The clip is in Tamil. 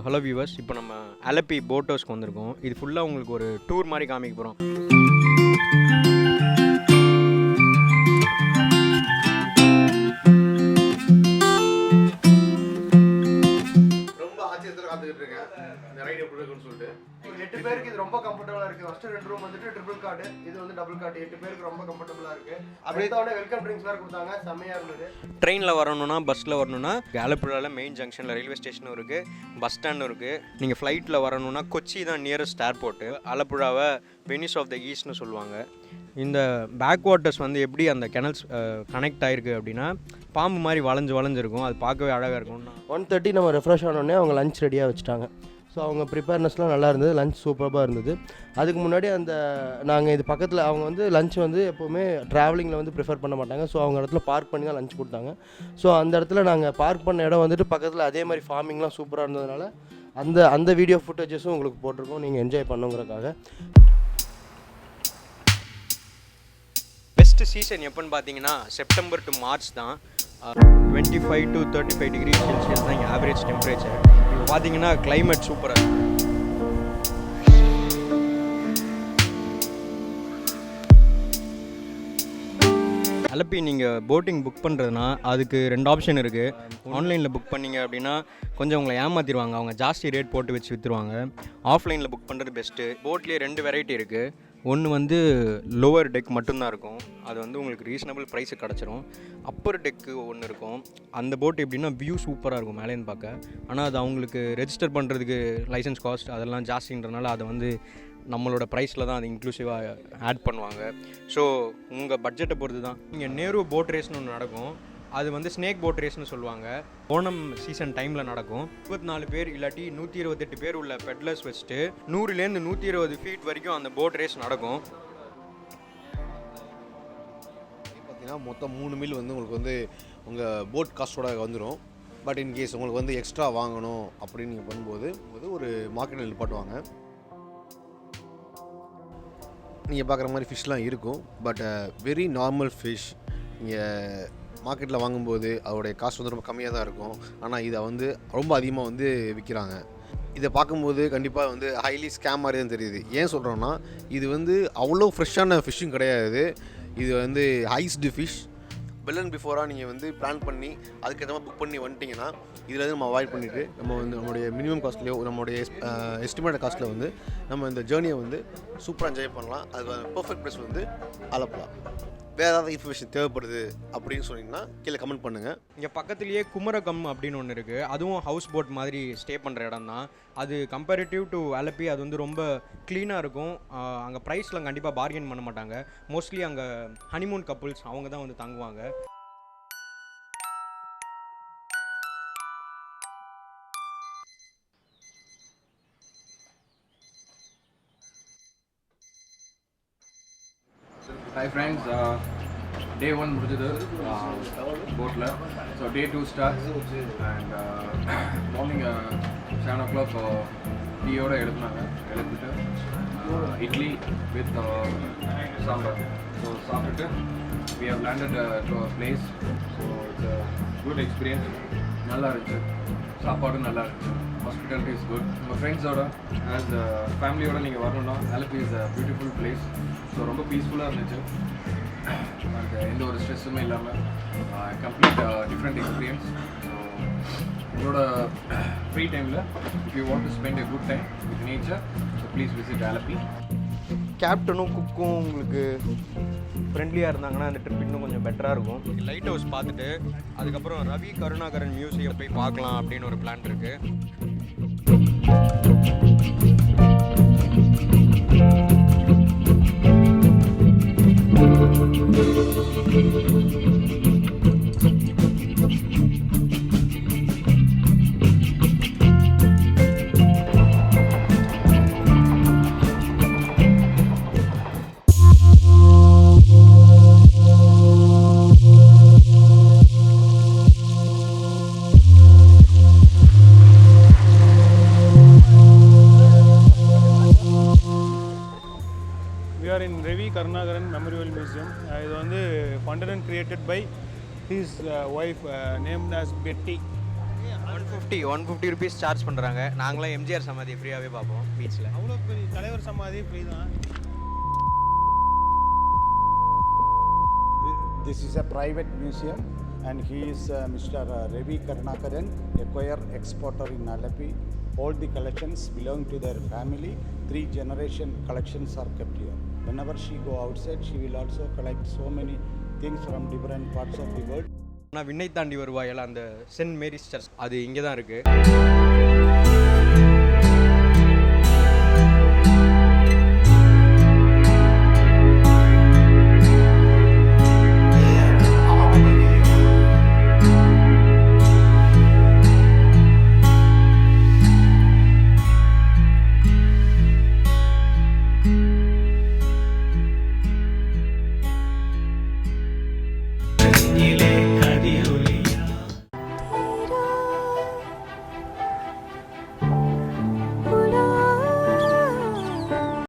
ஹலோ வியூவர்ஸ், இப்போ நம்ம அலப்பி போட் ஹவுஸ்க்கு வந்திருக்கோம். இது ஃபுல்லாக உங்களுக்கு ஒரு டூர் மாதிரி காமிக்க போகிறோம். ரொம்ப ஆச்சரியத்தில் காத்துக்கிட்டு இருக்கேன் இந்த ரைடு எப்படி இருக்குன்னு சொல்லிட்டு. 8 பேருக்கு இது ரொம்ப கம்ஃபர்டபுளாக இருக்குது. ஃபஸ்ட்டு 2 ரூம் வந்துட்டு ட்ரிபிள் கார்டு, இது வந்து டபுள் கார்டு. 8 பேருக்கு ரொம்ப கம்ஃபர்டபுளாக இருக்குது. அப்படியே தான் வெல்கம் ட்ரிங்க்ஸ் வேறு கொடுத்தாங்க, செம்மையாக இருந்தது. ட்ரெயினில் வரணும்னா, பஸ்ஸில் வரணும்னா ஆலப்புழாவில் மெயின் ஜங்ஷனில் ரயில்வே ஸ்டேஷனும் இருக்குது, பஸ் ஸ்டாண்டும் இருக்குது. நீங்கள் ஃப்ளைட்டில் வரணும்னா கொச்சி தான் நியரஸ்ட் ஏர்போர்ட்டு. ஆலப்புழாவை வெனிஸ் ஆஃப் த ஈஸ்ட்னு சொல்லுவாங்க. இந்த பேக் வாட்டர்ஸ் வந்து எப்படி அந்த கெனல்ஸ் கனெக்ட் ஆகிருக்கு அப்படின்னா, பாம்பு மாதிரி வளைஞ்சிருக்கும். அது பார்க்கவே அழகாக இருக்கும். 1:30 நம்ம ரெஃப்ரெஷ் ஆனோடனே அவங்க லஞ்ச் ரெடியாக வச்சுட்டாங்க. ஸோ அவங்க ப்ரிப்பேர்னஸ்லாம் நல்லா இருந்தது, லஞ்ச் சூப்பராக இருந்தது. அதுக்கு முன்னாடி நாங்கள் இது பக்கத்தில் அவங்க வந்து லஞ்ச் வந்து எப்போவுமே ட்ராவலிங்கில் வந்து ப்ரிஃபர் பண்ண மாட்டாங்க. ஸோ அவங்க இடத்துல பார்க் பண்ணி தான் லஞ்ச் கொடுத்தாங்க. ஸோ அந்த இடத்துல நாங்கள் பார்க் பண்ண இடம் வந்துட்டு பக்கத்தில் அதே மாதிரி ஃபார்மிங்லாம் சூப்பராக இருந்ததுனால அந்த வீடியோ ஃபுட்டேஜஸும் உங்களுக்கு போட்டிருக்கோம், நீங்கள் என்ஜாய் பண்ணுங்கிறக்காக. பெஸ்ட்டு சீசன் எப்போன்னு பார்த்தீங்கன்னா செப்டம்பர் டு மார்ச் தான். 25 to 35 டிகிரி செல்சியஸ் தான் இங்கே ஆவரேஜ் டெம்பரேச்சர். இப்போ பார்த்தீங்கன்னா கிளைமேட் சூப்பராக இருக்குது. அலப்பி நீங்கள் போட்டிங் புக் பண்ணுறதுனா அதுக்கு 2 ஆப்ஷன் இருக்குது. ஆன்லைனில் புக் பண்ணிங்க அப்படின்னா கொஞ்சம் உங்களை ஏமாற்றிடுவாங்க, அவங்க ஜாஸ்தி ரேட் போட்டு வச்சு விற்றுருவாங்க. ஆஃப்லைனில் புக் பண்ணுறது பெஸ்ட்டு. போட்லேயே 2 வெரைட்டி இருக்குது. ஒன்று வந்து லோவர் டெக் மட்டும்தான் இருக்கும், அது வந்து உங்களுக்கு ரீசனபிள் ப்ரைஸு கிடச்சிரும். அப்பர் டெக்கு ஒன்று இருக்கும், அந்த போட் எப்படின்னா வியூ சூப்பராக இருக்கும் மேலேன்னு பார்க்க. ஆனால் அது அவங்களுக்கு ரெஜிஸ்டர் பண்ணுறதுக்கு லைசன்ஸ் காஸ்ட் அதெல்லாம் ஜாஸ்தின்றனால அதை வந்து நம்மளோட ப்ரைஸில் தான் அது இன்க்ளூசிவாக ஆட் பண்ணுவாங்க. ஸோ உங்கள் பட்ஜெட்டை பொறுத்து தான். இங்கே நேரு போட் ரேஸ்னு ஒன்று நடக்கும், அது வந்து ஸ்னேக் போட் ரேஸ்னு சொல்லுவாங்க. ஓணம் சீசன் டைமில் நடக்கும். 24 பேர் இல்லாட்டி 128 பேர் உள்ள பெட்லர்ஸ் வச்சுட்டு 100லேருந்து 120 ஃபீட் வரைக்கும் அந்த போட் ரேஸ் நடக்கும். பார்த்தீங்கன்னா மொத்தம் 3 மீல் வந்து உங்களுக்கு வந்து உங்கள் போட் காஸ்ட்டோட வந்துடும். பட் இன்கேஸ் உங்களுக்கு வந்து எக்ஸ்ட்ரா வாங்கணும் அப்படின்னு நீங்கள் பண்ணும்போது ஒரு மார்க்கெட்டில் நிப்பாட்டுவாங்க. நீங்கள் பார்க்குற மாதிரி ஃபிஷ்லாம் இருக்கும், பட் வெரி நார்மல் ஃபிஷ். நீங்கள் மார்க்கெட்டில் வாங்கும்போது அதோடைய காஸ்ட் வந்து ரொம்ப கம்மியாக தான் இருக்கும். ஆனால் இதை வந்து ரொம்ப அதிகமாக வந்து விற்கிறாங்க. இதை பார்க்கும்போது கண்டிப்பாக வந்து ஹைலி ஸ்கேம் மாதிரி தான் தெரியுது. ஏன் சொல்கிறோன்னா, இது வந்து அவ்வளோ ஃப்ரெஷ்ஷான ஃபிஷ்ஷும் கிடையாது. இது வந்து ஐஸ்டு ஃபிஷ். வெல் அண்ட் பிஃபோராக நீங்கள் வந்து பிளான் பண்ணி அதுக்கேற்ற மாதிரி புக் பண்ணி வந்துட்டிங்கன்னா இதில் வந்து நம்ம அவாய்ட் பண்ணிவிட்டு நம்ம வந்து நம்மளுடைய மினிமம் காஸ்ட்லேயோ நம்மளுடைய எஸ்டிமேட் காஸ்ட்டில் வந்து நம்ம இந்த ஜேர்னியை வந்து சூப்பராக என்ஜாய் பண்ணலாம். அதுக்கு பர்ஃபெக்ட் ப்ளேஸ் வந்து ஆலப்புழா. வேறு ஏதாவது இன்ஃபர்மேஷன் தேவைப்படுது அப்படின்னு சொன்னீங்கன்னா கீழே கமெண்ட் பண்ணுங்கள். இங்கே பக்கத்துலேயே குமரகம் அப்படின்னு ஒன்று இருக்குது, அதுவும் ஹவுஸ் போட் மாதிரி ஸ்டே பண்ணுற இடம் தான். அது கம்பேரிட்டிவ் டு அலப்பி அது வந்து ரொம்ப க்ளீனாக இருக்கும். அங்கே ப்ரைஸ்லாம் கண்டிப்பாக பார்கெயின் பண்ண மாட்டாங்க. மோஸ்ட்லி அங்கே ஹனிமூன் கப்புள்ஸ் அவங்க தான் வந்து தங்குவாங்க. Hi friends, day 1 முடிஞ்சது போட்டில். So day 2 starts and morning 7 o'clock டீயோடு எழுப்பிட்டு இட்லி வித் சாம்பார். ஸோ சாப்பிட்டுட்டு we have landed to our place. So it's a good experience. நல்லா இருந்துச்சு, சாப்பாடும் நல்லா இருந்துச்சு, ஹாஸ்பிட்டாலிட்டி இஸ் குட். உங்கள் ஃப்ரெண்ட்ஸோட அண்ட் ஃபேமிலியோட நீங்கள் வரணுன்னா Alleppey is a beautiful place. So ரொம்ப பீஸ்ஃபுல்லாக இருந்துச்சு, அண்ட் எந்த ஒரு ஸ்ட்ரெஸ்ஸுமே இல்லாமல் கம்ப்ளீட் டிஃப்ரெண்ட் எக்ஸ்பீரியன்ஸ். ஸோ உங்களோட ஃப்ரீ டைமில் if you want to spend a good time with nature, so please visit Alleppey. கேப்டனும் குக்கும் உங்களுக்கு ஃப்ரெண்ட்லியாக இருந்தாங்கன்னா அந்த ட்ரிப் இன்னும் கொஞ்சம் பெட்டராக இருக்கும். லைட் ஹவுஸ் பார்த்துட்டு அதுக்கப்புறம் ரவி கருணாகரன் மியூசியம் போய் பார்க்கலாம் அப்படின்னு ஒரு பிளான் இருக்குது. in Ravi Karnagaran Memorial Museum. இது வந்து funded and created by his wife named as Betty. 150 rupees charge பண்ணுறாங்க. நாங்களாம் எம்ஜிஆர் சமாதி ஃப்ரீயாகவே பார்ப்போம் பீச்சில். அவ்வளோ பெரிய தலைவர் சமாதி ஃப்ரீ தான். This is a private museum and he is Mr. Ravi Karnakaran, a choir exporter in Alleppey. All the collections belong to their family. 3 generation collections are kept here. Whenever she go outside, she will also collect so many things from different parts of the world. ஆனால் விண்ணை தாண்டி வருவாயில் அந்த சென்ட் மேரிஸ் சர்ச் அது இங்கே தான் இருக்குது.